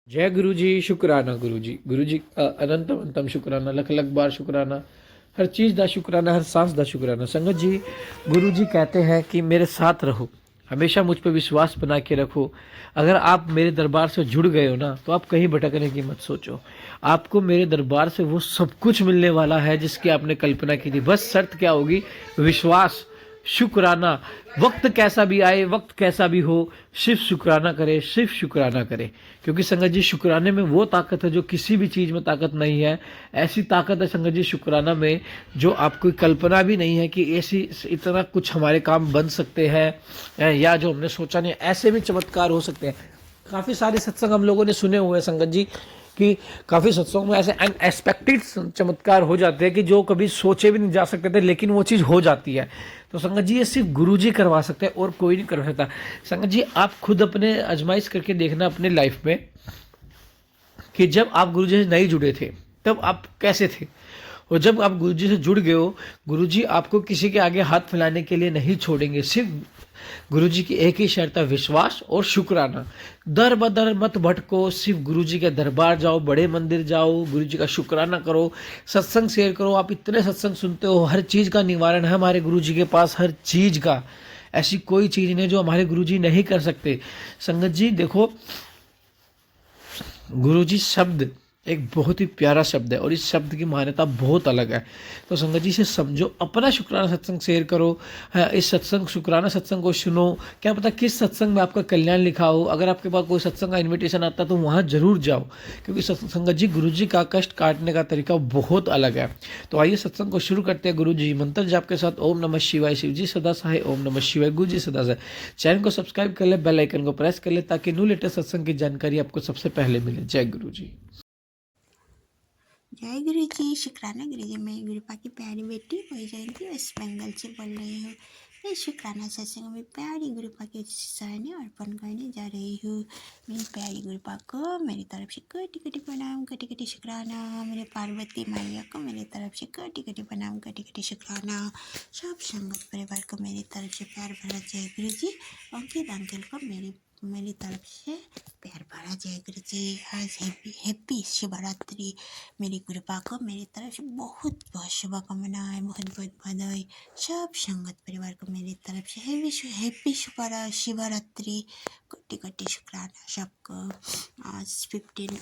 जय गुरु जी, शुक्राना गुरु जी। गुरु जी अनंत अनंतम शुक्राना, लख लख बार शुक्राना। हर चीज़ दा शुक्राना, हर सांस दा शुक्राना। संगत जी, गुरु जी कहते हैं कि मेरे साथ रहो, हमेशा मुझ पर विश्वास बना के रखो। अगर आप मेरे दरबार से जुड़ गए हो ना, तो आप कहीं भटकने की मत सोचो। आपको मेरे दरबार से वो सब कुछ मिलने वाला है जिसकी आपने कल्पना की थी। बस शर्त क्या होगी? विश्वास, शुक्राना। वक्त कैसा भी आए, वक्त कैसा भी हो, सिर्फ शुक्राना करे, सिर्फ शुक्राना करे। क्योंकि संगत जी, शुक्राने में वो ताकत है जो किसी भी चीज़ में ताकत नहीं है। ऐसी ताकत है संगत जी शुक्राना में, जो आपको कल्पना भी नहीं है कि ऐसी इतना कुछ हमारे काम बन सकते हैं, या जो हमने सोचा नहीं, ऐसे भी चमत्कार हो सकते हैं। काफ़ी सारे सत्संग हम लोगों ने सुने हुए हैं संगत जी, कि काफ़ी सत्संगों में ऐसे अनएक्सपेक्टेड चमत्कार हो जाते हैं कि जो कभी सोचे भी नहीं जा सकते थे, लेकिन वो चीज़ हो जाती है। तो संगत जी, ये सिर्फ गुरु जी करवा सकते हैं और कोई नहीं कर सकता। संगत जी, आप खुद अपने आजमाइश करके देखना अपने लाइफ में, कि जब आप गुरु जी से नहीं जुड़े थे तब आप कैसे थे, और जब आप गुरु जी से जुड़ गए हो, गुरु जी आपको किसी के आगे हाथ फैलाने के लिए नहीं छोड़ेंगे। सिर्फ गुरु जी की एक ही शर्त है, विश्वास और शुक्राना। दर बदर मत भटको, सिर्फ गुरु जी के दरबार जाओ, बड़े मंदिर जाओ, गुरु जी का शुक्राना करो, सत्संग शेयर करो। आप इतने सत्संग सुनते हो, हर चीज़ का निवारण है हमारे गुरु जी के पास, हर चीज़ का। ऐसी कोई चीज़ नहीं जो हमारे गुरु जी नहीं कर सकते। संगत जी देखो, गुरुजी शब्द एक बहुत ही प्यारा शब्द है और इस शब्द की मान्यता बहुत अलग है। तो संगत जी से समझो, अपना शुक्राना सत्संग शेयर करो। हाँ, इस सत्संग शुक्राना सत्संग को सुनो। क्या पता किस सत्संग में आपका कल्याण लिखा हो। अगर आपके पास कोई सत्संग का इनविटेशन आता है तो वहाँ जरूर जाओ, क्योंकि संगत जी, गुरु जी का कष्ट काटने का तरीका बहुत अलग है। तो आइए सत्संग को शुरू करते हैं गुरु जी मंत्र जाप के साथ। ओम नमः शिवाय। शिव जी सदा सहाय। ओम नमः शिवाय। गुरु जी सदा सहाय। चैनल को सब्सक्राइब कर ले, बेल आइकन को प्रेस कर ले, ताकि न्यू लेटेस्ट सत्संग की जानकारी आपको सबसे पहले मिले। जय गुरु जी। जय गुरु जी, शुक्राना गुरु जी। मैं गुरुपा की प्यारी बेटी वही जयंती वेस्ट बंगाल से बोल रही हूँ। मैं शुक्राना सत्संग में प्यारी गुरुपा के सामने अर्पण करने जा रही हूँ। मेरी प्यारी गुरुपा को मेरी तरफ से कोटि कोटि प्रणाम, कोटि कोटि शुक्राना। मेरे पार्वती मैया को मेरी तरफ से कोटि कोटि प्रणाम, कोटि कोटि शुक्राना। सब संगत परिवार को मेरी तरफ से प्यार भरा जय गुरु जी। अंकित अंकल को मेरी तरफ से प्यार भरा जय गुरु जी। आज हैप्पी शिवरात्रि। मेरी कृपा को मेरी तरफ से बहुत बहुत शुभकामनाएं, बहुत बहुत बधाई। सब संगत परिवार को मेरी तरफ से हैप्पी शिवरात्रि। कोटि कोटि शुक्राना सबको। आज 15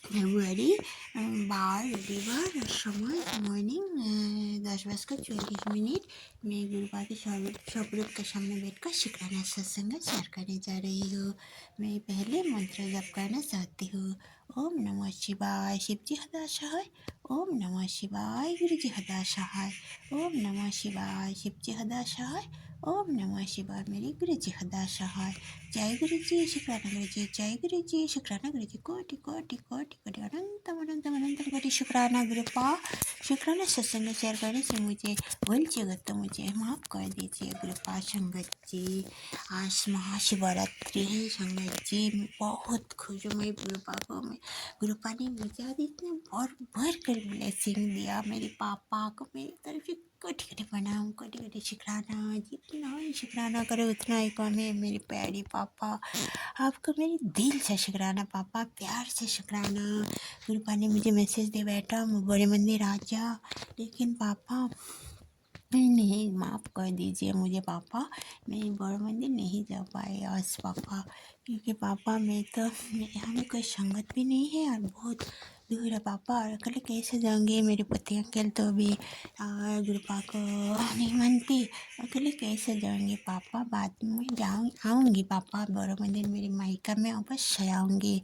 फरवरी, बार रविवार, समय मॉर्निंग 10:44। मैं गुरुपा के स्वरूप के सामने बैठकर शुक्राना सत्संग शेयर करने जा रही हूँ। मैं पहले मंत्र जप करना चाहती हूँ। ओम नमः शिवाय। शिव जी हदा सहाय। ओम नमः शिवाय। गुरु जी हदा सहाय। ओम नमः शिवाय। शिव जी हदा सहाय। ओम नमः शिवाय। मेरे गुरु जी हदा सहाय। जय गुरु जी, शुक्राना गुरु जी। जय गुरु जी, शुक्राना गुरु जी। कोटि कोटि कोटि कोटि अनंतम अनंतम अनंतम कोटि शुक्राना गुरुपा। शुक्राना सत्संग शेयर करने से मुझे भूल चुका तो मुझे माफ़ कर दीजिए गुरुपा। संगत जी, आज महाशिवरात्रि है संगत जी। मैं बहुत खुश हूँ। मैं गुरुपा ने मुझे आज इतने भर भर कर ब्लेसिंग दिया। मेरे पापा को मेरी तरफ से कोटि कोटि प्रणाम, कोटि कोटि शुक्राना। जितना ही शुक्राना करे उतना ही कम है। मेरे प्यारे पापा, आपको मेरे दिल से शुक्राना पापा, प्यार से शुक्राना। गुरुपा ने मुझे मैसेज दे बैठा बड़े मंदिर आ जा, लेकिन पापा नहीं, माफ़ कर दीजिए मुझे पापा। मैं बड़े मंदिर नहीं जा पाए आज पापा, क्योंकि पापा हमें कोई संगत भी नहीं है और बहुत दूर है पापा। और अकेले कैसे जाऊँगी? मेरे पति अकेले तो अभी गुरुपा को नहीं मानती। अकेले कैसे जाऊँगी पापा? बाद में आऊँगी पापा। बड़े मंदिर मेरी मायका में अवश्य आऊँगी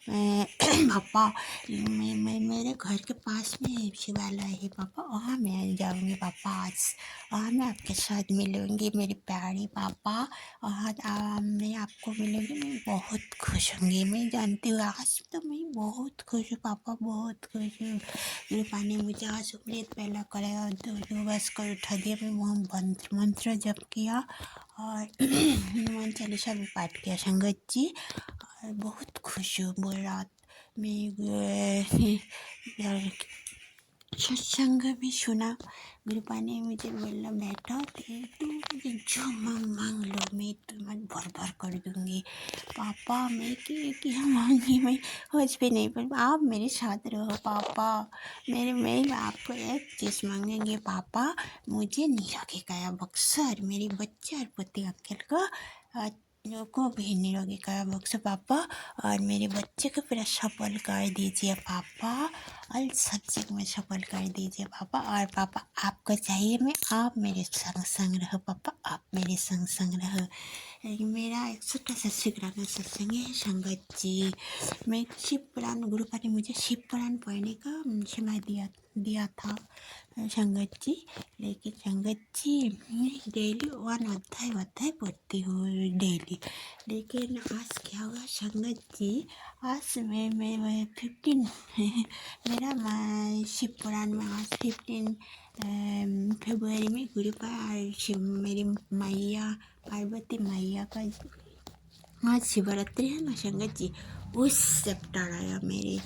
मैं। पापा, मैं मेरे घर के पास में शिवालय है पापा, वहाँ मैं जाऊँगी पापा आज। और मैं आपके साथ मिलूँगी मेरे प्यारे पापा। और मैं आपको मिलूँगी, मैं बहुत खुश होंगी। मैं जानती हूँ आज तो मैं बहुत खुश हूँ पापा, बहुत खुश हूँ। कृपा ने मुझे आज अमृत पहला कराया, दो बस कर उठा दिया। मैं वहाँ मंत्र जप किया और हनुमान चालीसा भी पाठ किया संगत जी। और बहुत खुश हूँ। बोल रात में सत्संग भी सुना। गुरुपा ने मुझे बोला बेटा तू मुझे जो मांग लो मैं तुम्हें भर भर कर दूंगी। पापा मैं क्या मांगी मैं कुछ भी नहीं, पर आप मेरे साथ रहो पापा। मैं आपको एक चीज़ मांगेंगे पापा, मुझे निरोगी काया बख्शो और मेरे बच्चे और पति अंकल को भी निरोगी काया बख्शो पापा। और मेरे बच्चे को पूरा सफल कर दीजिए पापा, और सब चीज में सफल कर दीजिए पापा। और पापा आपको चाहिए मैं, आप मेरे संग संग रहो पापा, आप मेरे संग संग रहो। मेरा एक छोटा सा सिकराना सत्संग है संगत जी। मैं शिव पुराण, गुरुपा ने मुझे शिव पुराण पढ़ने का समय दिया था संगत जी। लेकिन संगत जी मैं डेली 1 अध्याय पढ़ती हूँ डेली। लेकिन आज क्या हुआ संगत जी, आज मैं 15 मेरा शिव पुराण में आज 15 फरवरी में गुरुपा और शिव मेरी मैया पार्वती मैया का आज शिवरात्रि है ना संगत जी। उस चैप्टर आया मेरी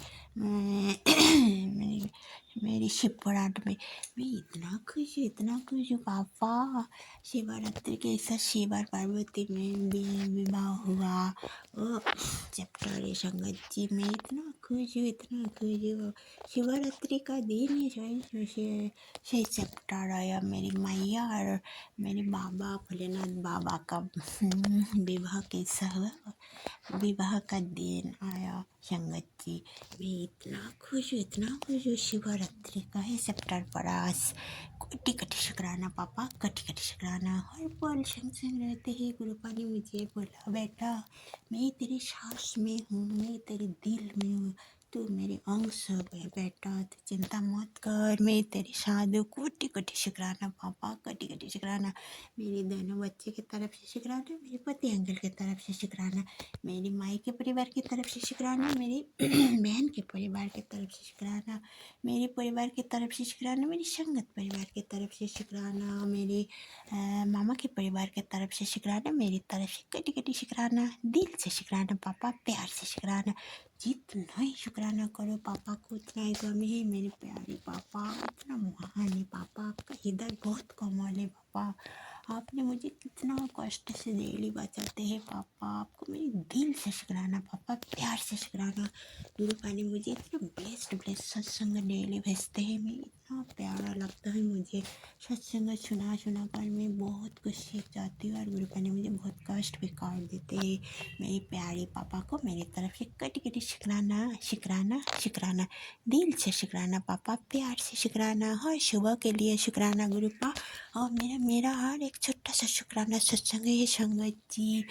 मेरी शिव पुराण में। मैं इतना खुश हूँ पापा। शिवरात्रि के साथ शिव और पार्वती में विवाह हुआ वो चैप्टर है संगत जी। मैं इतना खुश हूँ। शिवरात्रि का दिन ही सही चैप्टर आया। मेरी मैया और मेरे बाबा भोलेनाथ बाबा का विवाह का दिन आया संगत जी। मैं इतना खुश हूँ। शिवरात्रि का है चैप्टर पढ़ा आज। कोटि कोटि शुक्राना पापा, कोटि कोटि शुक्राना। हर पल संग संग रहते हैं। गुरुपा ने मुझे बोला बेटा मैं तेरी सांस में हूँ, मैं तेरे दिल में हूँ, तू मेरे अंश हो गए बेटा, तू चिंता मत कर, मैं तेरे साथ हूँ। कोटि कोटि शुक्राना पापा, कोटि कोटि शुक्राना। मेरे दोनों बच्चे की तरफ से शुक्राना, मेरे पति अंकल की तरफ से शुक्राना, मेरी माई के परिवार की तरफ से शुक्राना, मेरी बहन के परिवार की तरफ से शुक्राना, मेरे परिवार की तरफ से शुक्राना, मेरी संगत परिवार की तरफ से शुक्राना, मेरे मामा के परिवार की तरफ से शुक्राना, मेरी तरफ से कटी कटी शुक्राना, दिल से शुक्राना पापा, प्यार से शुक्राना। जितना ही शुक्राना करो पापा को उतना ही कम है मेरे प्यारे पापा। इतना महान है पापा, आपका हृदय बहुत कमाल है पापा। आपने मुझे कितना कष्ट से डेली बचाते हैं पापा। आपको मेरे दिल से शुक्राना पापा, प्यार से शुक्राना। गुरुपा ने मुझे इतना ब्लेस्ड सत्संग डेली भेजते हैं। मैं इतना प्यारा लगता है मुझे सत्संग सुना कर मैं बहुत कुछ सीख जाती हूँ। और गुरुपा ने मुझे बहुत कष्ट भी कर देते हैं। मेरे प्यारे पापा को मेरी तरफ से कटी कटी शुक्राना, दिल से शुक्राना पापा, प्यार से शुक्राना, हर सुबह के लिए शुक्राना गुरुपा। और मेरा हर एक छोटा सा शुक्राना सत्संग है संगत जी।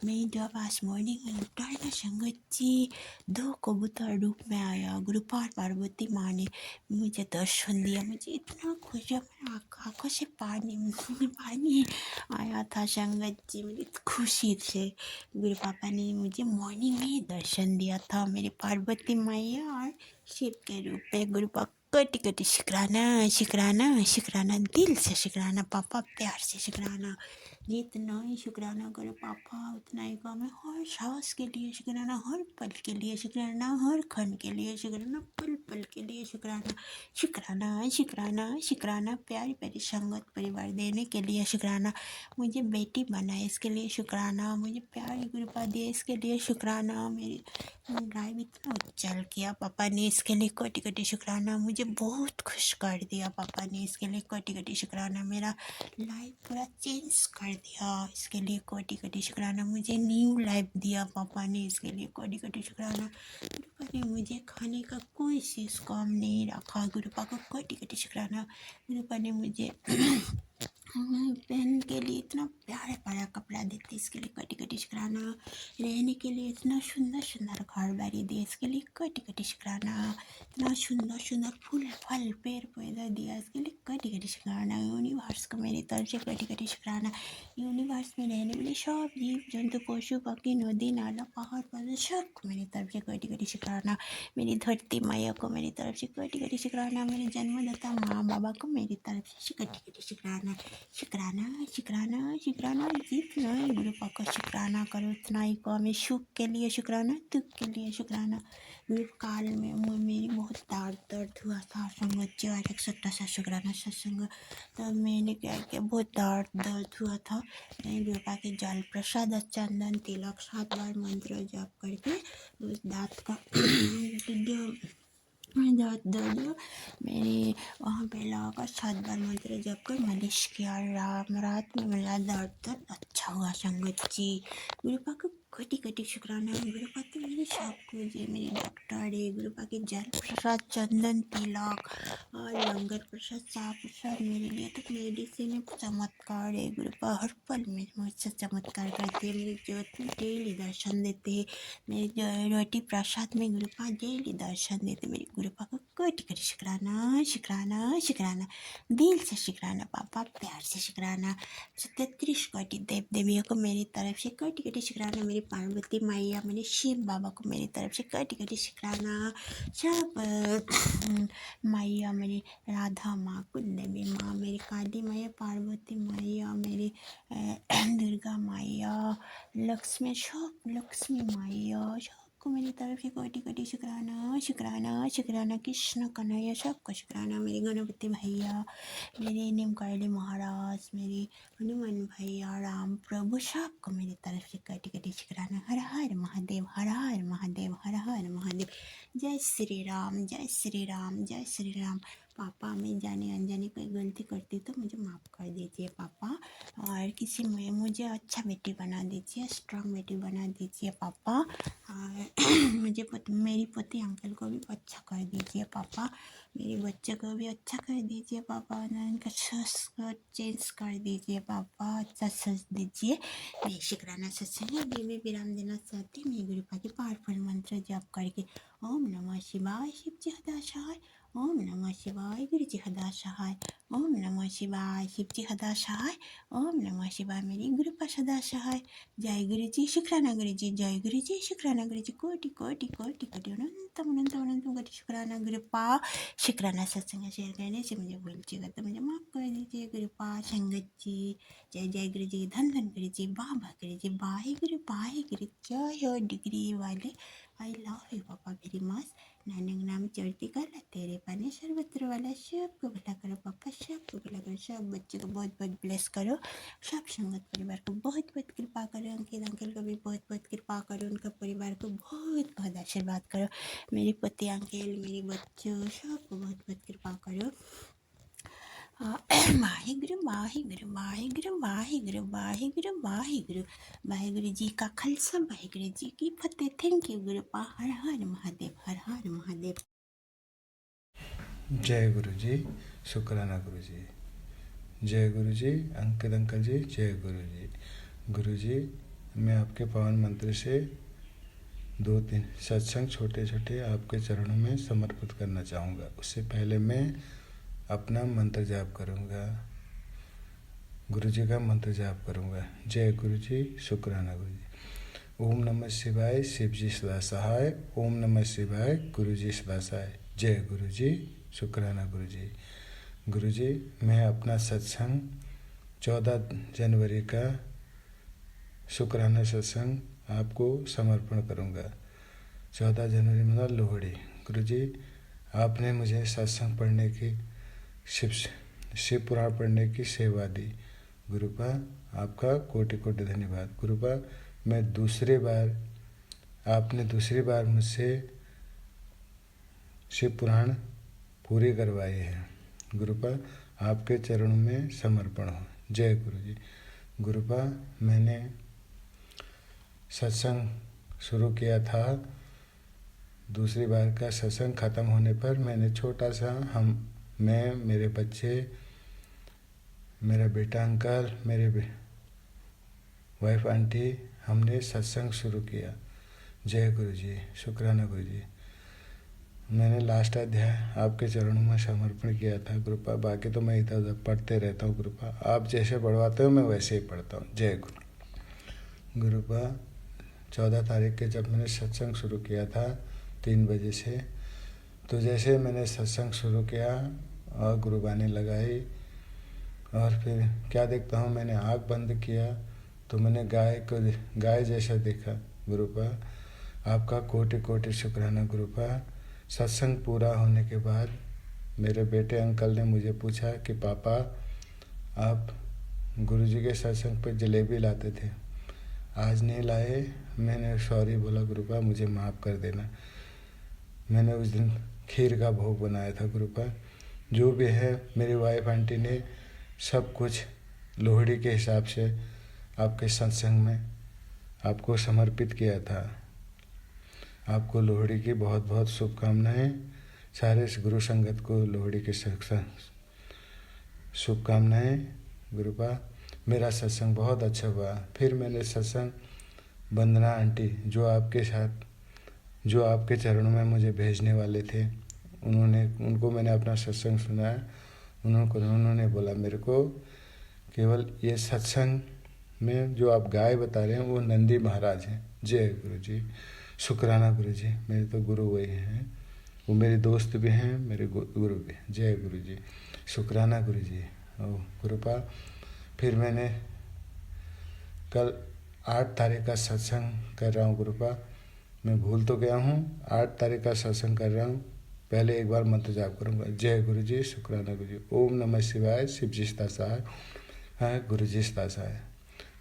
मैं जब आज मॉर्निंग में उठा है ना संगत जी, 2 कबूतर रूप में आया। गुरुपा और पार्वती माँ ने मुझे दर्शन दिया। मुझे इतना खुश है, मेरे आँखों से पानी आया था संगत जी। मेरी खुशी से गुरु पापा ने मुझे मॉर्निंग में ही दर्शन दिया था, मेरे पार्वती मैया और शिव के रूप में। गुरु पापा कटी कटी शुक्राना, दिल से शुक्राना पापा, प्यार से शुक्राना। जितना ही शुक्राना करो पापा उतना ही कम है। हर सांस के लिए शुक्राना, हर पल के लिए शुक्राना, हर क्षण के लिए शुक्राना, पल पल के लिए शुक्राना। प्यारी प्यारी संगत परिवार देने के लिए शुक्राना। मुझे बेटी बनाए इसके लिए शुक्राना, मुझे प्यारी कृपा दिए इसके लिए शुक्राना। मेरी लाइफ इतना उज्जवल किया पापा ने, इसके लिए कोटि कोटि शुक्राना। मुझे बहुत खुश कर दिया पापा ने, इसके लिए कोटि कोटि शुक्राना। मेरा लाइफ पूरा चेंज कर दिया, इसके लिए कोटि कोटि शुक्राना। मुझे न्यू लाइफ दिया पापा ने, इसके लिए कोटि कोटि शुक्राना। गुरुपा ने मुझे खाने का कोई चीज़ कम नहीं रखा, गुरुपा को कोटि कोटि शुक्राना। गुरुपा ने मुझे पहनने के लिए इतना प्यारा प्यारा कपड़ा देते, इसके लिए कोटि कोटि शुक्राना। रहने के लिए इतना सुंदर सुंदर घर बारी दिए, इसके लिए कोटि कोटि शुक्राना। इतना सुंदर सुंदर फूल फल पेड़ पौधा दिया, इसके लिए कोटि कोटि शुक्राना। यूनिवर्स को मेरी तरफ से कोटि कोटि शुक्राना। यूनिवर्स में रहने वाले सब जीव जंतु पशु पक्षी नदी नाला पहाड़ पर्वत सबको मेरी तरफ से कोटि कोटि शुक्राना। मेरी धरती माया को मेरी तरफ से कोटि कोटि शुक्राना। मेरे जन्मदाता माँ बाबा को मेरी तरफ से कोटि कोटि शुक्राना। शुक्राना शुक्राना शुक्राना, जितना ही गुरु पाक का शुक्राना करो उतना ही को। हमें सुख के लिए शुक्राना, दुख के लिए शुक्राना। गुरु काल में मेरी बहुत दर्द हुआ था संगत जी, और एक छोटा सा शुक्राना सत्संग। तब मैंने क्या किया, बहुत दर्द हुआ था। मैंने गुरु पाक के जल प्रसाद चंदन तिलक 7 बार मंत्र जाप करके उस दांत का दर्द मेरे वहाँ पे लगाकर 7 बार मंत्र जप कर मालिश किया। रात में मेरा दर्द अच्छा हुआ संगत जी। गुरु पाक को कोटि कोटि शुक्राना। गुरु पाक तो मेरे सबको जी, मेरे डॉक्टर है। गुरु पाक के जल प्रसाद चंदन तिलक और लंगर प्रसाद चाह प्रसाद मेरे लिए तो मेडिसिन है, चमत्कार है। गुरु पाक हर पल में मुझसे चमत्कार करते हैं। मेरी ज्योत में डेली दर्शन देते हैं। मेरे रोटी प्रसाद में गुरु पाक डेली दर्शन देते। मेरे गुरु पाक को कोटि कोटि शुक्राना शुक्राना शुक्राना, दिल से शुक्राना पापा, प्यार से शुक्राना। 33 कोटि देव देवियों को मेरी तरफ से कोटि कोटि शुक्राना। मेरी पार्वती मैया, मेरे शिव बाबा को मेरी तरफ से कोटि कोटि शुक्राना। सब मैया, मेरी राधा माँ, कुंदेवी माँ, मेरी काली मैया, पार्वती मैया, मेरी दुर्गा मैया, लक्ष्मी, सब लक्ष्मी मैया, सबको मेरी तरफ से कोटि कोटि शुक्राना शुक्राना शुक्राना। कृष्ण कन्हैया सबको शुक्राना। मेरे गणपति भैया, मेरे नीमकायली महाराज, मेरे हनुमान भैया, राम प्रभु, सबको मेरी तरफ से कोटि कोटि शुक्राना। हर हर महादेव, हर हर महादेव, हर हर महादेव। जय श्री राम, जय श्री राम, जय श्री राम। पापा, मैं जाने अनजाने कोई गलती करती तो मुझे माफ़ कर दीजिए पापा, और किसी में मुझे अच्छा बेटी बना दीजिए, स्ट्रांग बेटी बना दीजिए पापा। और मुझे मेरी पति अंकल को भी अच्छा कर दीजिए पापा। मेरे बच्चे को भी अच्छा कर दीजिए पापा। उनका सस को चेंज कर दीजिए पापा, अच्छा सस दीजिए। मैं शुक्राना सत्संग में भी विराम देना चाहती हूँ। मैं गुरु पाक के पावरफुल मंत्र जप करके ओम नमः शिवाय, शिव जी हदा सहाय। ओम नमः शिवाय, गुरु जी हदा सहाय। ओम नमः शिवाय, शिव जी हदा सहाय। ओम नमः शिवाय, मेरी गुरु पास सदा सहाय। जय गुरु जी, शुक्राना गुरु जी, जय गुरु जी, शुक्राना गुरु जी। कोटि कोटि कोटि कोटि अनंतम अनंतम अनंतम कोटि शुक्राना गुरु पा। शुक्राना सत्संग शेयर करने से मुझे भूल चुका तो मुझे माफ़ कर दीजिए गुरु पा। संगत जी, जय जय गुरु जी, धन धन गुरु जी, बाबा गुरु जी, बाहे गुरु, जय हो डिग्री वाले। आई लव यू पापा वेरी मच। नानक नाम चढ़ती कला तेरे पाने, सर्वत्र वाला सबको भला करो पापा, सबको भला करो। सब बच्चे को बहुत बहुत ब्लेस करो। सब संगत परिवार को बहुत बहुत कृपा करो। अंकित अंकल को भी बहुत बहुत कृपा करो। उनका परिवार को बहुत बहुत आशीर्वाद करो। मेरे पति अंकल, मेरे बच्चों, सबको बहुत बहुत कृपा करो। वाहिगुरु वाहिगुरु वाहिगुरु वाहिगुरु वाहिगुरु वाहिगुरु। वाहिगुरु जी का खालसा, वाहिगुरु जी की फतेह। थैंक यू गुरु पा। हर हर महादेव, हर हर महादेव। जय गुरु जी, शुक्राना गुरु जी। जय गुरु जी, अंकित अंकल जी, जय गुरु जी। गुरु जी, मैं आपके पावन मंत्र से 2-3 सत्संग छोटे छोटे आपके चरणों में समर्पित करना चाहूँगा। उससे पहले मैं अपना मंत्र जाप करूँगा, गुरु जी का मंत्र जाप करूँगा। जय गुरु जी, शुक्राना गुरु जी। ओम नमः शिवाय, शिव जी सदा सहाय। ओम नमः शिवाय, गुरु जी सदा सहाय। जय गुरु जी, शुक्राना गुरु जी। गुरु जी, मैं अपना सत्संग 14 जनवरी का शुक्राना सत्संग आपको समर्पण करूँगा। 14 जनवरी मतलब लोहड़ी। गुरु जी, आपने मुझे सत्संग पढ़ने की, शिव पुराण पढ़ने की सेवा दी। गुरुपा, आपका कोटि कोटि धन्यवाद। गुरुपा, मैं आपने दूसरी बार मुझसे शिव पुराण पूरी करवाई है। गुरुपा, आपके चरणों में समर्पण हो। जय गुरु जी। गुरुपा, मैंने सत्संग शुरू किया था। दूसरी बार का सत्संग ख़त्म होने पर मैंने छोटा सा मैं, मेरे बच्चे, मेरा बेटा अंकल, मेरे वाइफ आंटी, हमने सत्संग शुरू किया। जय गुरु जी, शुक्राना गुरु जी। मैंने लास्ट अध्याय आपके चरणों में समर्पण किया था गुरुपा। बाकी तो मैं इधर उधर पढ़ते रहता हूँ गुरुपा। आप जैसे पढ़वाते हो मैं वैसे ही पढ़ता हूँ। जय गुरु। गुरुपा, 14 तारीख के जब मैंने सत्संग शुरू किया था 3 बजे से, तो जैसे मैंने सत्संग शुरू किया और गुरुबानी लगाई और फिर क्या देखता हूँ, मैंने आँख बंद किया तो मैंने गाय जैसा देखा। गुरुपा आपका कोटि कोटि शुक्राना गुरुपा। सत्संग पूरा होने के बाद मेरे बेटे अंकल ने मुझे पूछा कि पापा आप गुरुजी के सत्संग पे जलेबी लाते थे, आज नहीं लाए। मैंने सॉरी बोला, गुरुपा मुझे माफ़ कर देना, मैंने उस दिन खीर का भोग बनाया था। गुरुपा जो भी है, मेरी वाइफ आंटी ने सब कुछ लोहड़ी के हिसाब से आपके सत्संग में आपको समर्पित किया था। आपको लोहड़ी की बहुत बहुत शुभकामनाएं। सारे गुरु संगत को लोहड़ी के शुभकामनाएं। गुरुपा मेरा सत्संग बहुत अच्छा हुआ। फिर मैंने सत्संग वंदना आंटी जो आपके चरणों में मुझे भेजने वाले थे, उनको मैंने अपना सत्संग सुनाया। उन्होंने बोला मेरे को, केवल ये सत्संग में जो आप गाय बता रहे हैं वो नंदी महाराज हैं। जय गुरु जी, शुक्राना गुरु जी, मेरे तो गुरु वही हैं, वो मेरे दोस्त भी हैं, मेरे गुरु भी हैं। जय गुरु जी, शुक्राना गुरु जी। गुरुपा फिर मैंने कल 8 तारीख का सत्संग कर रहा हूँ। गुरुपा मैं भूल तो गया हूँ, 8 तारीख का सत्संग कर रहा हूँ। पहले एक बार मंत्र जाप करूँगा। जय गुरु जी, शुक्राना गुरु जी। ओम नमः शिवाय, शिव जी सहाय है, गुरु जी सहाय।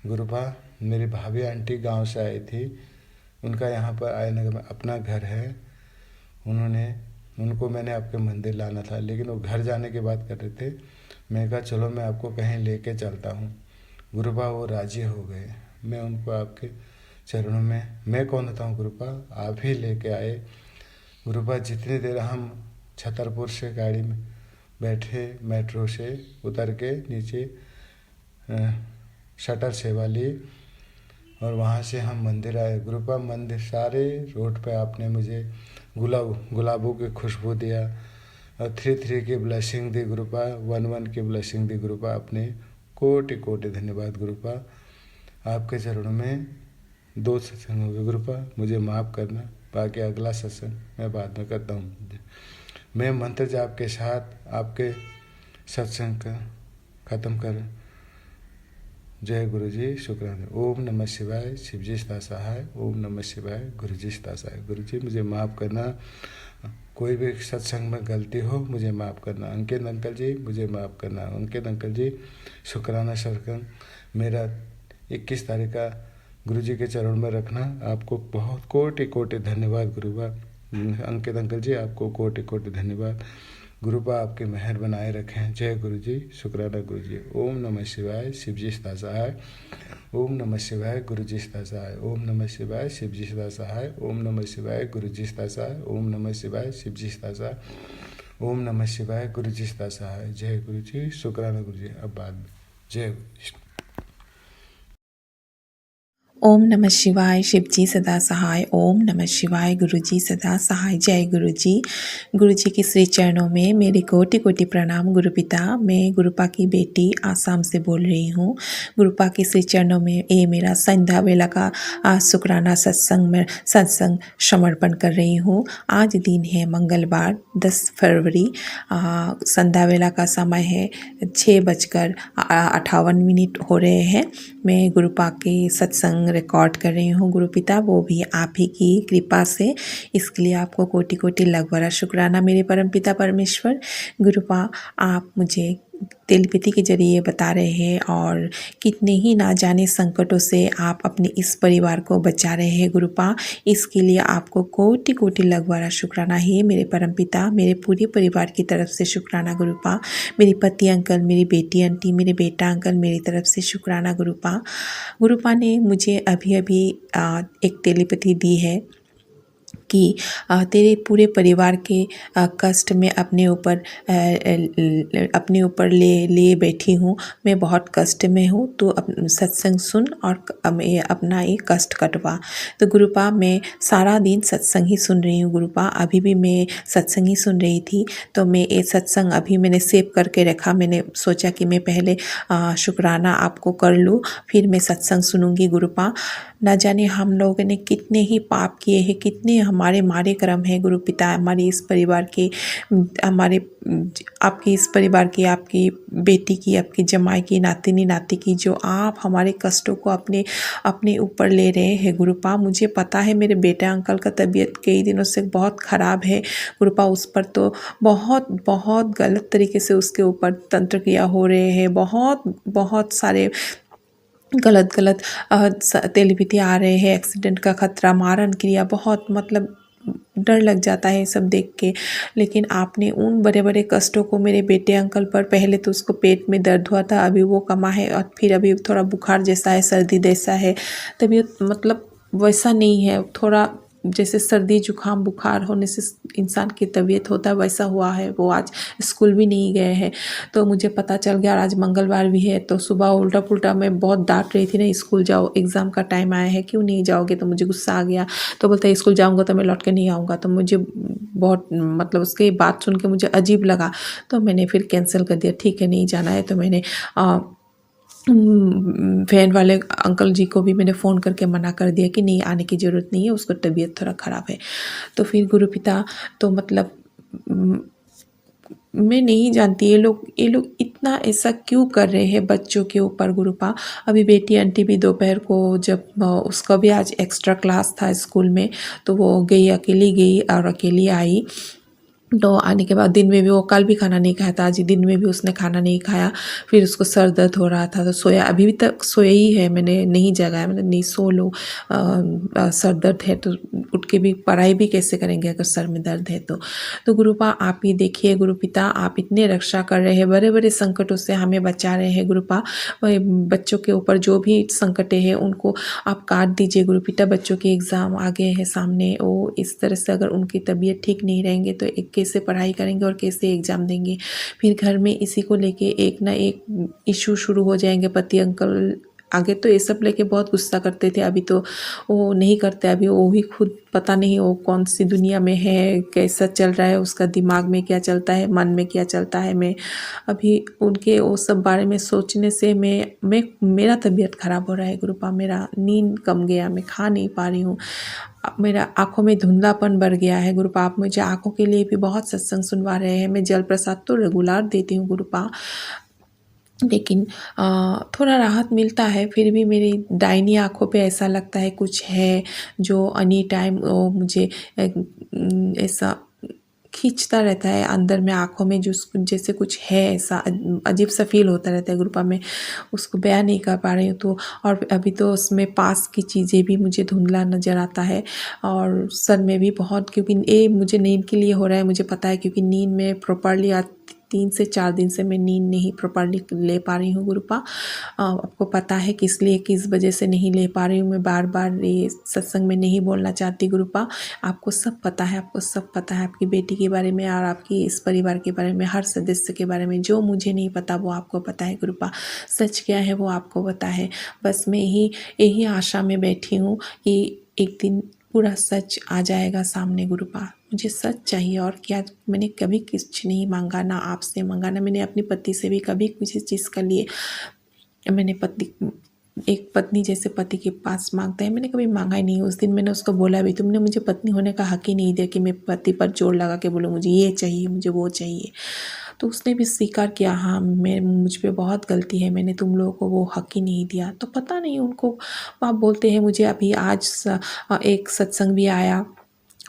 गुरुपा मेरी भाभी आंटी गांव से आई थी, उनका यहाँ पर आयनगर में अपना घर है। उनको मैंने आपके मंदिर लाना था, लेकिन वो घर जाने की बात कर रहे थे। मैं कहा चलो मैं आपको कहीं लेके चलता हूँ। गुरुपा वो राजी हो गए। मैं उनको आपके चरणों में, मैं कौन होता हूँ गुरुपा, आप ही लेके आए। गुरुपा जितनी देर हम छतरपुर से गाड़ी में बैठे, मेट्रो से उतर के नीचे शटर सेवा ली और वहाँ से हम मंदिर आए। गुरुपा मंदिर सारे रोड पे आपने मुझे गुलाबों की खुशबू दिया और 3 की ब्लेसिंग दी। गुरुपा 1 की ब्लेसिंग दी। गुरुपा अपने कोटि कोटि धन्यवाद। गुरुपा आपके चरणों में 2 सत्संग हो गए। गुरुपा मुझे माफ़ करना, बाकी अगला सत्संग मैं बाद में करता हूँ। मैं मंत्र जाप के साथ आपके सत्संग का ख़त्म कर। जय गुरु जी, शुक्राना। ओम नमः शिवाय, शिव जी सहाय। ओम नमः शिवाय, गुरु जी सहाय। गुरु जी मुझे माफ़ करना, कोई भी सत्संग में गलती हो मुझे माफ़ करना। अंकित अंकल जी मुझे माफ़ करना। अंकित अंकल जी शुक्राना सत्संग मेरा 21 तारीख का गुरु जी के चरण में रखना। आपको बहुत कोटि कोटि धन्यवाद गुरुबा। अंकित अंकल जी आपको कोटि कोटि धन्यवाद। गुरुबा आपके मेहर बनाए रखें। जय गुरु जी, शुक्राना गुरु जी। ओम नमः शिवाय, शिव जी सहाय। ओम नमः शिवाय, गुरु जी सहाय। ओम नमः शिवाय, शिव जी सहाय। ओम नमः शिवाय, गुरु जी सहाय। ओम नमः शिवाय, शिव जी सहाय। ओम नमः शिवाय, गुरु जी सहाय। जय गुरु जी, शुक्राना गुरु जी। अब बाद में जय गुरु। ओम नमः शिवाय, शिव जी सदा सहाय। ओम नमः शिवाय, गुरु जी सदा सहाय। जय गुरु जी। गुरु जी के श्री चरणों में मेरे कोटि कोटि प्रणाम। गुरु पिता, मैं गुरुपा की बेटी आसाम से बोल रही हूँ। गुरुपा के श्री चरणों में ये मेरा संध्या वेला का शुक्राना सत्संग समर्पण कर रही हूँ। आज दिन है मंगलवार 10 फरवरी। संध्या वेला का समय है 6:58 हो रहे हैं। मैं गुरुपा के सत्संग रिकॉर्ड कर रही हूँ। गुरु पिता, वो भी आप ही की कृपा से, इसके लिए आपको कोटि कोटि लाख बड़ा शुक्राना मेरे परम पिता परमेश्वर। गुरुपा आप मुझे तेलपति के जरिए बता रहे हैं और कितने ही ना जाने संकटों से आप अपने इस परिवार को बचा रहे हैं। गुरुपा इसके लिए आपको कोटि कोटि लाख बड़ा शुक्राना है मेरे परम पिता। मेरे पूरे परिवार की तरफ से शुक्राना गुरुपा। मेरे पति अंकल, मेरी बेटी आंटी, मेरे बेटा अंकल, मेरी तरफ से शुक्राना गुरुपा। गुरुपा ने मुझे अभी एक तेलीपैथी दी है कि तेरे पूरे परिवार के कष्ट में अपने ऊपर ले बैठी हूँ। मैं बहुत कष्ट में हूँ, तो सत्संग सुन और अपना ये कष्ट कटवा। तो गुरुपा मैं सारा दिन सत्संग ही सुन रही हूँ। गुरुपा अभी भी मैं सत्संग ही सुन रही थी, तो मैं ये सत्संग अभी मैंने सेव करके रखा। मैंने सोचा कि मैं पहले शुक्राना आपको कर लूँ, फिर मैं सत्संग सुनूंगी। गुरुपा ना जाने हम लोगों ने कितने ही पाप किए हैं, कितने हमारे मारे कर्म हैं गुरु पिता, हमारे इस परिवार के, हमारे आपकी इस परिवार की, आपकी बेटी की, आपकी जमाई की, नातिनी नाती की, जो आप हमारे कष्टों को अपने अपने ऊपर ले रहे हैं गुरुपा। मुझे पता है मेरे बेटे अंकल का तबीयत कई दिनों से बहुत ख़राब है गुरुपा, उस पर तो बहुत बहुत गलत तरीके से उसके ऊपर तंत्र क्रिया हो रहे हैं, बहुत बहुत सारे गलत गलत तेलबिती आ रहे हैं, एक्सीडेंट का खतरा, मारन क्रिया, बहुत मतलब डर लग जाता है सब देख के। लेकिन आपने उन बड़े बड़े कष्टों को मेरे बेटे अंकल पर, पहले तो उसको पेट में दर्द हुआ था, अभी वो कमा है, और फिर अभी थोड़ा बुखार जैसा है, सर्दी जैसा है, तबीयत मतलब वैसा नहीं है, थोड़ा जैसे सर्दी जुकाम बुखार होने से इंसान की तबीयत होता है वैसा हुआ है। वो आज स्कूल भी नहीं गए हैं, तो मुझे पता चल गया, और आज मंगलवार भी है, तो सुबह उल्टा पुल्टा मैं बहुत डांट रही थी ना, स्कूल जाओ, एग्ज़ाम का टाइम आया है, क्यों नहीं जाओगे, तो मुझे गुस्सा आ गया। तो बोलता है स्कूल जाऊँगा तो मैं लौट के नहीं आऊँगा, तो मुझे बहुत मतलब उसकी बात सुन के मुझे अजीब लगा, तो मैंने फिर कैंसिल कर दिया, ठीक है नहीं जाना है। तो मैंने वैन वाले अंकल जी को भी मैंने फ़ोन करके मना कर दिया कि नहीं आने की ज़रूरत नहीं है, उसको तबीयत थोड़ा ख़राब है। तो फिर गुरु पिता तो मतलब मैं नहीं जानती ये लोग इतना ऐसा क्यों कर रहे हैं बच्चों के ऊपर गुरुपा। अभी बेटी आंटी भी दोपहर को जब उसका भी आज एक्स्ट्रा क्लास था स्कूल में, तो वो गई, अकेली गई और अकेली आई। तो आने के बाद दिन में भी वो कल भी खाना नहीं खाया था, आज दिन में भी उसने खाना नहीं खाया। फिर उसको सर दर्द हो रहा था तो सोया, अभी भी तक सोया ही है, मैंने नहीं जगाया, मैंने नहीं सो लो, सर दर्द है तो उठ के भी पढ़ाई भी कैसे करेंगे अगर सर में दर्द है तो गुरुपा आप ही देखिए गुरु पिता, आप इतने रक्षा कर रहे हैं, बड़े बड़े संकटों से हमें बचा रहे हैं गुरुपा। बच्चों के ऊपर जो भी संकटें हैं उनको आप काट दीजिए गुरु पिता। बच्चों के एग्ज़ाम आ गए हैं सामने, वो इस तरह से अगर उनकी तबीयत ठीक नहीं रहेंगे तो एक कैसे पढ़ाई करेंगे और कैसे एग्ज़ाम देंगे। फिर घर में इसी को लेके एक ना एक इशू शुरू हो जाएंगे। पति अंकल आगे तो ये सब लेके बहुत गुस्सा करते थे, अभी तो वो नहीं करते, अभी वो भी खुद पता नहीं वो कौन सी दुनिया में है, कैसा चल रहा है, उसका दिमाग में क्या चलता है, मन में क्या चलता है। मैं अभी उनके वो सब बारे में सोचने से मैं मेरा तबीयत ख़राब हो रहा है गुरुपा, मेरा नींद कम गया, मैं खा नहीं पा रही हूँ, मेरा आँखों में धुंधलापन बढ़ गया है गुरुपा। आप मुझे आँखों के लिए भी बहुत सत्संग सुनवा रहे हैं, मैं जल प्रसाद तो रेगुलर देती हूँ गुरुपा, लेकिन थोड़ा राहत मिलता है। फिर भी मेरी दाहिनी आँखों पे ऐसा लगता है कुछ है जो एनी टाइम वो मुझे ऐसा खींचता रहता है अंदर में, आँखों में जो जैसे कुछ है, ऐसा अजीब सा फील होता रहता है गुरुपा। मैं उसको बयान नहीं कर पा रही हूँ। तो और अभी तो उसमें पास की चीज़ें भी मुझे धुंधला नज़र आता है, और सर में भी बहुत, क्योंकि ये मुझे नींद के लिए हो रहा है मुझे पता है, क्योंकि नींद में प्रॉपरली 3 से 4 दिन से मैं नींद नहीं प्रॉपरली ले पा रही हूँ गुरुपा। आपको पता है किस लिए, किस वजह से नहीं ले पा रही हूँ। मैं बार बार ये सत्संग में नहीं बोलना चाहती गुरुपा, आपको सब पता है, आपको सब पता है आपकी बेटी के बारे में और आपकी इस परिवार के बारे में, हर सदस्य के बारे में। जो मुझे नहीं पता वो आपको पता है गुरुपा, सच क्या है वो आपको पता है। बस मैं यही आशा में बैठी हूँ कि एक दिन पूरा सच आ जाएगा सामने गुरुपा। मुझे सच चाहिए, और क्या, मैंने कभी कुछ नहीं मांगा, ना आपसे मांगा, ना मैंने अपनी पति से भी कभी किसी चीज़ के लिए मैंने एक पत्नी जैसे पति के पास मांगता है, मैंने कभी मांगा ही नहीं। उस दिन मैंने उसको बोला भी, तुमने मुझे पत्नी होने का हक ही नहीं दिया कि मैं पति पर जोर लगा के बोलूँ मुझे ये चाहिए, मुझे वो चाहिए। तो उसने भी स्वीकार किया, हाँ मुझ पे बहुत गलती है, मैंने तुम लोगों को वो हक ही नहीं दिया। तो पता नहीं उनको, आप बोलते हैं मुझे अभी आज एक सत्संग भी आया,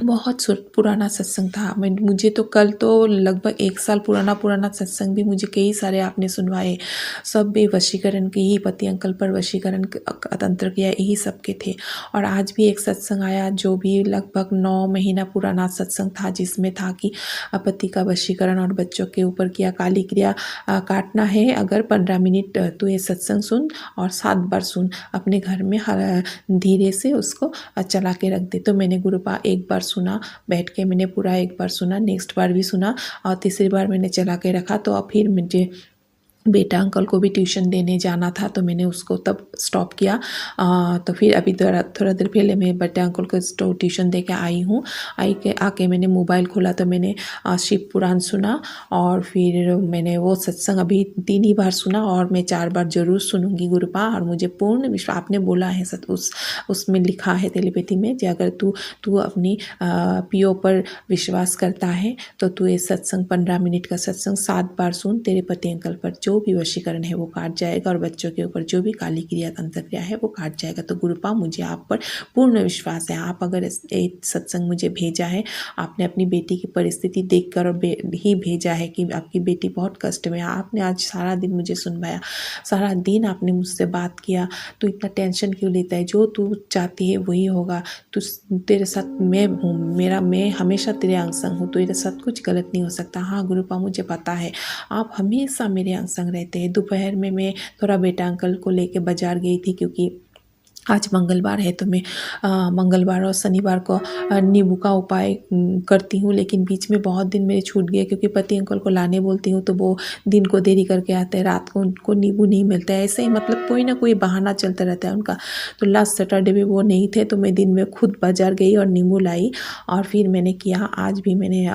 बहुत पुराना सत्संग था। मुझे तो कल तो लगभग 1 साल पुराना सत्संग भी मुझे कई सारे आपने सुनवाए, सब भी वशीकरण के ही, पति अंकल पर वशीकरण तंत्र किया, यही सब के थे। और आज भी एक सत्संग आया जो भी लगभग 9 महीना पुराना सत्संग था, जिसमें था कि पति का वशीकरण और बच्चों के ऊपर किया काली क्रिया काटना है। अगर 15 मिनट तो ये सत्संग सुन और 7 बार सुन, अपने घर में धीरे से उसको चला के रख दे। तो मैंने गुरुपा एक बार सुना, बैठ के मैंने पूरा एक बार सुना, नेक्स्ट बार भी सुना, और तीसरी बार मैंने चला के रखा। तो फिर मुझे बेटा अंकल को भी ट्यूशन देने जाना था तो मैंने उसको तब स्टॉप किया। तो फिर अभी थोड़ा देर पहले मैं बेटा अंकल को ट्यूशन दे के आई हूँ। आके मैंने मोबाइल खोला तो मैंने शिव पुराण सुना और फिर मैंने वो सत्संग अभी 3 ही बार सुना और मैं 4 बार ज़रूर सुनूंगी गुरुपा। और मुझे पूर्ण विश्वास, आपने बोला है उसमें लिखा है तेलीपैथी में कि अगर तू अपनी पीओ पर विश्वास करता है तो तू ये सत्संग 15 मिनट का सत्संग 7 बार सुन, तेरे पति अंकल पर जो भी वशीकरण है वो काट जाएगा और बच्चों के ऊपर जो भी काली क्रिया तंत्र क्रिया है वो काट जाएगा। तो गुरुपा मुझे आप पर पूर्ण विश्वास है। आप अगर एक सत्संग मुझे भेजा है, आपने अपनी बेटी की परिस्थिति देखकर और ही भेजा है कि आपकी बेटी बहुत कष्ट में है। आपने आज सारा दिन मुझे सुनवाया, सारा दिन आपने मुझसे बात किया। तू इतना टेंशन क्यों लेता है, जो तू चाहती है वही होगा। तेरे साथ मैं हूँ, मैं हमेशा तेरे अंग संग हूँ, तेरे साथ कुछ गलत नहीं हो सकता। हाँ गुरुपा मुझे पता है, आप हमेशा मेरे अंग संग रहते हैं। दोपहर में मैं थोड़ा बेटा अंकल को लेके बाजार गई थी क्योंकि आज मंगलवार है तो मैं मंगलवार और शनिवार को नींबू का उपाय करती हूँ, लेकिन बीच में बहुत दिन मेरे छूट गए क्योंकि पति अंकल को लाने बोलती हूँ तो वो दिन को देरी करके आते हैं, रात को उनको नींबू नहीं मिलता है। ऐसे ही मतलब कोई ना कोई बहाना चलता रहता है उनका। तो लास्ट सैटरडे भी वो नहीं थे तो मैं दिन में खुद बाजार गई और नींबू लाई और फिर मैंने किया। आज भी मैंने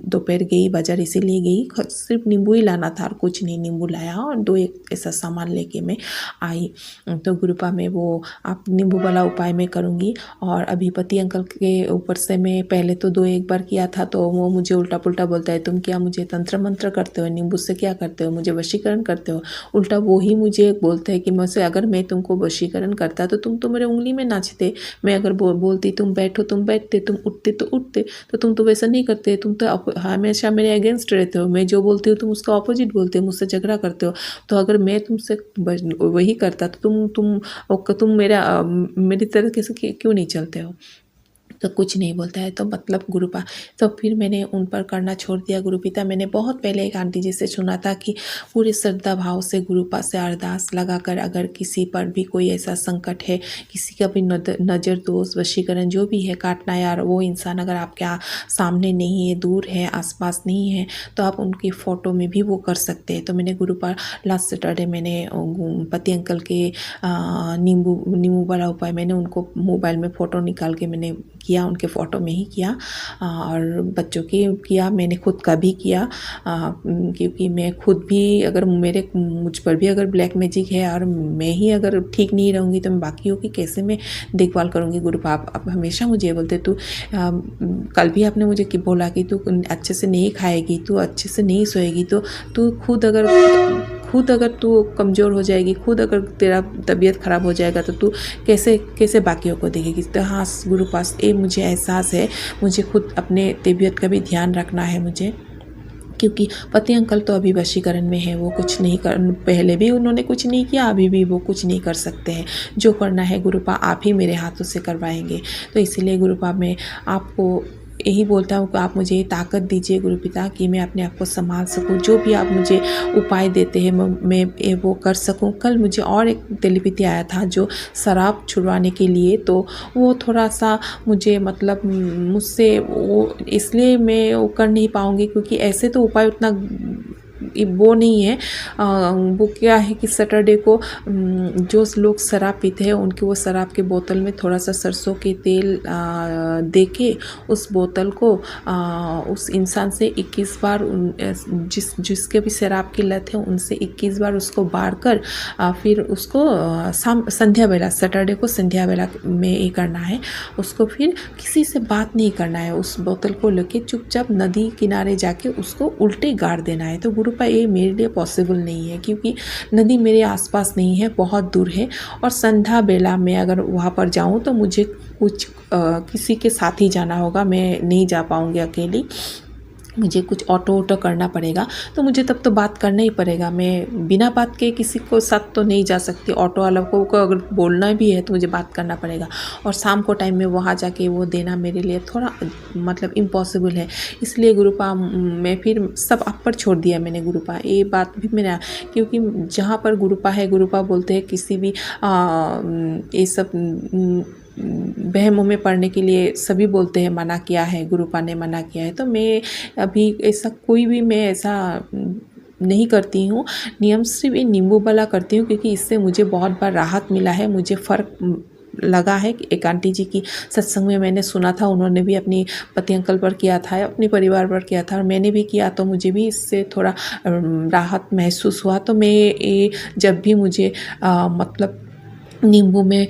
दोपहर गई बाजार इसीलिए गई, सिर्फ नींबू ही लाना था और कुछ नहीं, नींबू लाया और 2-1 ऐसा सामान लेके मैं आई। तो गुरुपा में वो आप नींबू वाला उपाय मैं करूँगी। और अभी पति अंकल के ऊपर से मैं पहले तो 2-1 बार किया था तो वो मुझे उल्टा पुल्टा बोलता है, तुम क्या मुझे तंत्र मंत्र करते हो, नींबू से क्या करते हो, मुझे वशीकरण करते हो। उल्टा वो ही मुझे बोलते हैं कि मुझसे अगर मैं तुमको वशीकरण करता तो तुम तो मेरे उंगली में नाचते। मैं अगर बोलती तुम बैठो तुम बैठते, तुम उठते तो उठते, तो तुम तो वैसा नहीं करते, तुम तो हमेशा मेरे अगेंस्ट रहते हो। मैं जो बोलती हूँ तुम उसका ऑपोजिट बोलते हो, मुझसे झगड़ा करते हो। तो अगर मैं तुमसे वही करता तो तुम मेरी तरह कैसे क्यों नहीं चलते हो। तो कुछ नहीं बोलता है। तो मतलब गुरुपा, तो फिर मैंने उन पर करना छोड़ दिया। गुरुपिता मैंने बहुत पहले एक आंटी जी से सुना था कि पूरे श्रद्धा भाव से गुरुपा से अरदास लगाकर अगर किसी पर भी कोई ऐसा संकट है, किसी का भी नज़र दोष वशीकरण जो भी है काटना है, यार वो इंसान अगर आपके सामने नहीं है, दूर है, आसपास नहीं है, तो आप उनकी फ़ोटो में भी वो कर सकते हैं। तो मैंने गुरुपा लास्ट सैटरडे मैंने पति अंकल के नींबू वाला उपाय मैंने उनको मोबाइल में फ़ोटो निकाल के मैंने किया, उनके फ़ोटो में ही किया और बच्चों की किया, मैंने खुद का भी किया। क्योंकि मैं खुद भी अगर मुझ पर भी अगर ब्लैक मैजिक है और मैं ही अगर ठीक नहीं रहूँगी तो मैं बाकियों की कैसे मैं देखभाल करूँगी। गुरुपा आप हमेशा मुझे बोलते तू कल भी आपने मुझे बोला कि तू अच्छे से नहीं खाएगी, तू अच्छे से नहीं सोएगी, तो तू खुद अगर तू कमज़ोर हो जाएगी, खुद अगर तेरा तबीयत ख़राब हो जाएगा तो तू कैसे बाकियों को देखेगी। तो हाँ गुरुपास ये मुझे एहसास है, मुझे खुद अपने तबीयत का भी ध्यान रखना है मुझे, क्योंकि पति अंकल तो अभी वशीकरण में है, वो कुछ नहीं कर, पहले भी उन्होंने कुछ नहीं किया, अभी भी वो कुछ नहीं कर सकते हैं। जो करना है गुरुपा आप ही मेरे हाथों से करवाएंगे। तो इसीलिए गुरुपा मैं आपको यही बोलता हूँ कि आप मुझे ताकत दीजिए गुरुपिता कि मैं अपने आप को संभाल सकूँ। जो भी आप मुझे उपाय देते हैं मैं वो कर सकूँ। कल मुझे और एक तेलीपैथी आया था जो शराब छुड़वाने के लिए, तो वो थोड़ा सा मुझे मतलब मुझसे वो इसलिए मैं वो कर नहीं पाऊँगी क्योंकि ऐसे तो उपाय उतना वो नहीं है। वो क्या है कि सैटरडे को जो लोग शराब पीते हैं उनके वो शराब के बोतल में थोड़ा सा सरसों के तेल दे के उस बोतल को उस इंसान से 21 बार जिसके भी शराब की लत है उनसे 21 बार उसको बार कर फिर उसको संध्या बेला, सैटरडे को संध्या बेला में ये करना है। उसको फिर किसी से बात नहीं करना है, उस बोतल को लेके चुपचाप नदी किनारे जाके उसको उल्टे गाड़ देना है। तो गुरुपा ये मेरे लिए पॉसिबल नहीं है क्योंकि नदी मेरे आसपास नहीं है, बहुत दूर है और संध्या बेला में अगर वहाँ पर जाऊँ तो मुझे कुछ किसी के साथ ही जाना होगा, मैं नहीं जा पाऊँगी अकेली, मुझे कुछ ऑटो करना पड़ेगा। तो मुझे तब तो बात करना ही पड़ेगा, मैं बिना बात के किसी को साथ तो नहीं जा सकती। ऑटो वालों को अगर बोलना भी है तो मुझे बात करना पड़ेगा और शाम को टाइम में वहाँ जाके वो देना मेरे लिए थोड़ा मतलब इम्पॉसिबल है। इसलिए गुरुपा मैं फिर सब आप पर छोड़ दिया मैंने गुरुपा, ये बात भी मेरा, क्योंकि जहाँ पर गुरुपा है, गुरुपा बोलते हैं किसी भी ये सब वहमों में पढ़ने के लिए सभी बोलते हैं मना किया है, गुरुपा ने मना किया है। तो मैं अभी ऐसा कोई भी मैं ऐसा नहीं करती हूँ। नियम सिर्फ ये नींबू वाला करती हूँ क्योंकि इससे मुझे बहुत बार राहत मिला है, मुझे फ़र्क लगा है कि एक आंटी जी की सत्संग में मैंने सुना था, उन्होंने भी अपनी पति अंकल पर किया था, अपने परिवार पर किया था और मैंने भी किया, तो मुझे भी इससे थोड़ा राहत महसूस हुआ। तो मैं ये जब भी मुझे मतलब नींबू में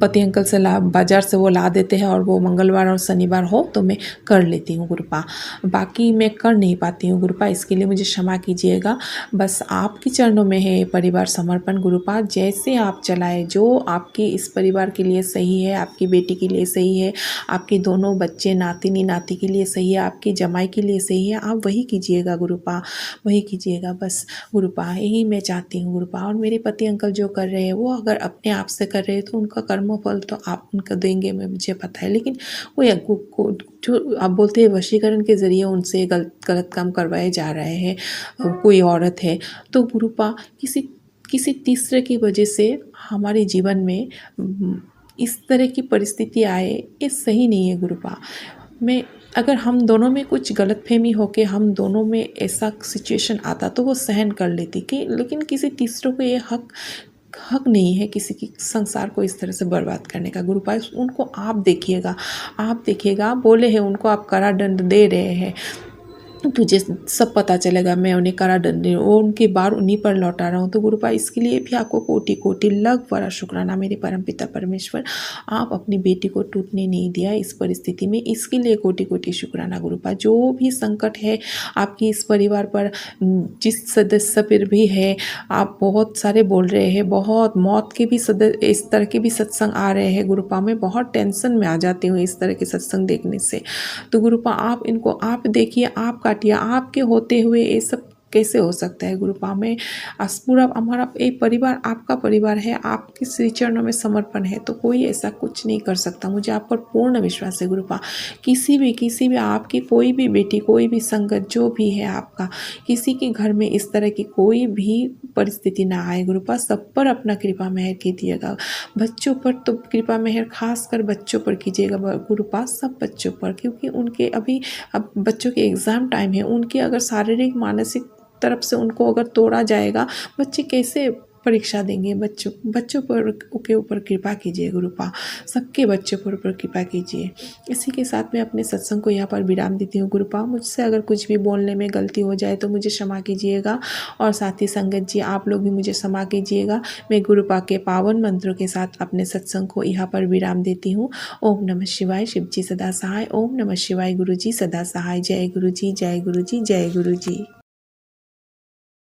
पति अंकल से बाज़ार से वो ला देते हैं और वो मंगलवार और शनिवार हो तो मैं कर लेती हूँ गुरुपा। बाकी मैं कर नहीं पाती हूँ गुरुपा, इसके लिए मुझे क्षमा कीजिएगा। बस आपके चरणों में है परिवार समर्पण गुरुपा। जैसे आप चलाए, जो आपके इस परिवार के लिए सही है, आपकी बेटी के लिए सही है, आपके दोनों बच्चे नातिनी नाती के लिए सही है, आपकी जमाई के लिए सही है, आप वही कीजिएगा गुरुपा, वही कीजिएगा बस गुरुपा। यही मैं चाहती हूँ गुरुपा। और मेरे पति अंकल जो कर रहे हैं वो अगर अपने आप से कर रहे हैं तो उनका कर्मफल तो आप उनका देंगे, मुझे पता है, लेकिन वो जो आप बोलते हैं वशीकरण के ज़रिए उनसे गलत काम करवाए जा रहे हैं, कोई औरत है तो गुरुपा किसी तीसरे की वजह से हमारे जीवन में इस तरह की परिस्थिति आए, ये सही नहीं है गुरुपा। मैं अगर हम दोनों में कुछ गलतफहमी हो के हम दोनों में ऐसा सिचुएशन आता तो वो सहन कर लेती कि, लेकिन किसी तीसरों को ये हक नहीं है किसी की संसार को इस तरह से बर्बाद करने का गुरुपा। उनको आप देखिएगा, बोले हैं उनको आप कड़ा दंड दे रहे हैं, तुझे सब पता चलेगा, मैं उन्हें कड़ा दंड वो उनके बार उन्हीं पर लौटा रहा हूँ। तो गुरुपा इसके लिए भी आपको कोटि कोटि लख बड़ा शुक्राना मेरे परमपिता परमेश्वर। आप अपनी बेटी को टूटने नहीं दिया इस परिस्थिति में, इसके लिए कोटि कोटि शुक्राना गुरुपा। जो भी संकट है आपकी इस परिवार पर, जिस सदस्य पर भी है, आप बहुत सारे बोल रहे हैं, बहुत मौत के भी सदस्य इस तरह के भी सत्संग आ रहे हैं गुरुपा। मैं बहुत टेंशन में आ जाती हूँ इस तरह के सत्संग देखने से। तो गुरुपा आप इनको आप देखिए, आप काटिए, आपके होते हुए ये सब कैसे हो सकता है गुरुपा। में पूरा हमारा एक परिवार आपका परिवार है, आपके श्री चरणों में समर्पण है, तो कोई ऐसा कुछ नहीं कर सकता। मुझे आप पर पूर्ण विश्वास है गुरुपा। किसी भी आपकी कोई भी बेटी, कोई भी संगत जो भी है आपका, किसी के घर में इस तरह की कोई भी परिस्थिति ना आए गुरुपा। सब पर अपना कृपा मेहर कीजिएगा। बच्चों पर तो कृपा मेहर खासकर बच्चों पर कीजिएगा गुरुपा, सब बच्चों पर, क्योंकि उनके अभी अब बच्चों के एग्ज़ाम टाइम है। उनकी अगर शारीरिक मानसिक तरफ से उनको अगर तोड़ा जाएगा, बच्चे कैसे परीक्षा देंगे। बच्चों पर के ऊपर कृपा कीजिए गुरुपा, सबके बच्चों पर ऊपर कृपा कीजिए। इसी के साथ मैं अपने सत्संग को यहाँ पर विराम देती हूँ गुरुपा। मुझसे अगर कुछ भी बोलने में गलती हो जाए तो मुझे क्षमा कीजिएगा, और साथ ही संगत जी आप लोग भी मुझे क्षमा कीजिएगा। मैं गुरुपा के पावन मंत्रों के साथ अपने सत्संग को यहाँ पर विराम देती हूँ। ओम नमः शिवाय, शिव जी सदा सहाय। ओम नमः शिवाय, गुरु जी सदा सहाय। जय गुरु जी, जय गुरु जी, जय गुरु जी।